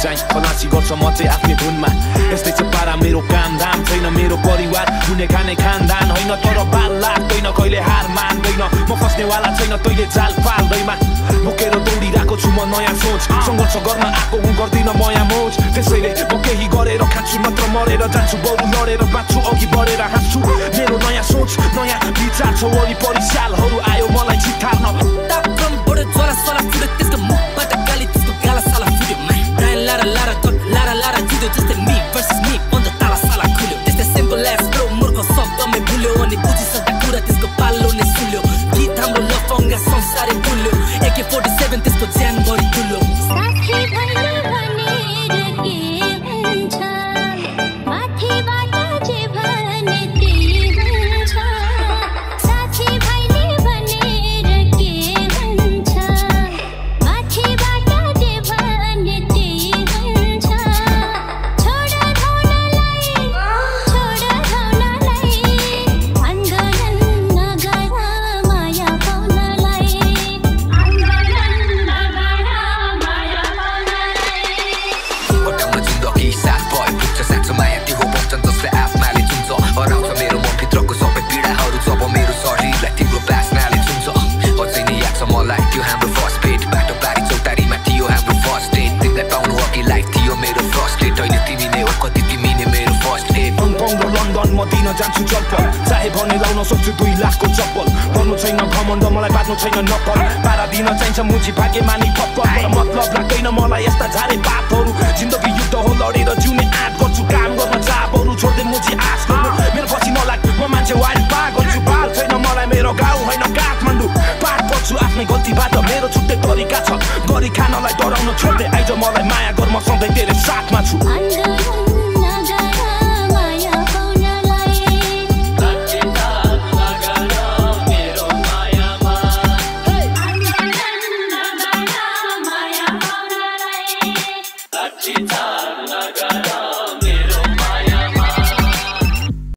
चाहिँ खलासी गर्छ म चाहिँ आफ्नै धुनमा यस्तै छ पारा मेरो काम धाम छैन मेरो परिवार हुने खाने खानदान होइन तर बाल लाग्दैन कहिले हार मान्दैन म फस्नेवाला छैन तैले जाल पाल्दैमा बोकेर दौडिरहेको छु म नयाँ सोच सङ्घर्ष गर्न आएको हुँ गर्दिन मया मोज त्यसैले म केही गरेर खान्छु नत्र मरेर जान्छु बरु लडेर बाँच्छु अघि बढेर हाँस्छु मेरो नयाँ सोच नयाँ विचार छ वरिपरि सालहरू आयो मलाई चितार्न बडो ज्वाला सला फुट्यो त्यसको मुखबाट गाली त्यसको गाला साला फुट्यो ब्रायन लारा लारा गन लारा लारा जुद्यो जस्तै मी भर्सेस मी अन्त ताला साला खुल्यो त्यस्तै सिम्पल एज ब्रो मूर्ख शब्दमै भुल्यो अनि बुझिसक्दा कुरा त्यसको पालो नै सुल्यो गीत हाम्रो लफङ्गा संसारै भुल्यो AK-47 त्यसको ज्यान बढी तुल्यो साथी भइले भनेर के हुन्छ माथिबाट जे भने त्यही हुन्छ साथी भइले भनेर के हुन्छ माथिबाट जे भने त्यही हुन्छ छोड धौलालाई आन्दोलन नगर माया पाउनलाई कोटाउन जिन्दगी साथ भए पुग्छ साँचो माया त्यो हो बच्चन जसले आत्माले चुन्छ हराउँछ मेरो मनभित्रको सबै पीडाहरू जब मेरो शरीरलाई तिम्रो बास्नाले चुन्छ अझै नै याद छ मलाई त्यो हाम्रो फर्स्ट डेट बाटो बारी चौतारीमा थियो हाम्रो फर्स्ट डेट तिमीलाई पाउनु अघि लाइक थियो मेरो फर्स्ट डेट अहिले तिमी नै हो कति तिमी नै मेरो फर्स्ट डेट हङकङ र लन्डन म दिन जान्छु चलपल चाहे भने लाउन सक्छु 2 लाखको चप्पल गर्नु छैन घमण्ड मलाई बाँच्नु छैन नक्कल पारा दिन चाहिन्छ मुजी भाग्य मानी पक्कल तर मतलब लाग्दैन मलाई यस्ता झारे बातहरू जिन्दगी युद्ध हो लडेर जिउने आँट गर्छु काम गर्न चापहरू छोड्दै मुजी आश गर्नु मेरो पछि नलाग म मान्छे वाइल्ड पागल छु बाल छैन मलाई मेरो गाउँ होइन काठमाडौँ पाठ गर्छु आफ्नै गल्तीबाट मेरो छुट्टै तरिका छ गरी खानलाई डराउनु छोड्दै आइज मलाई माया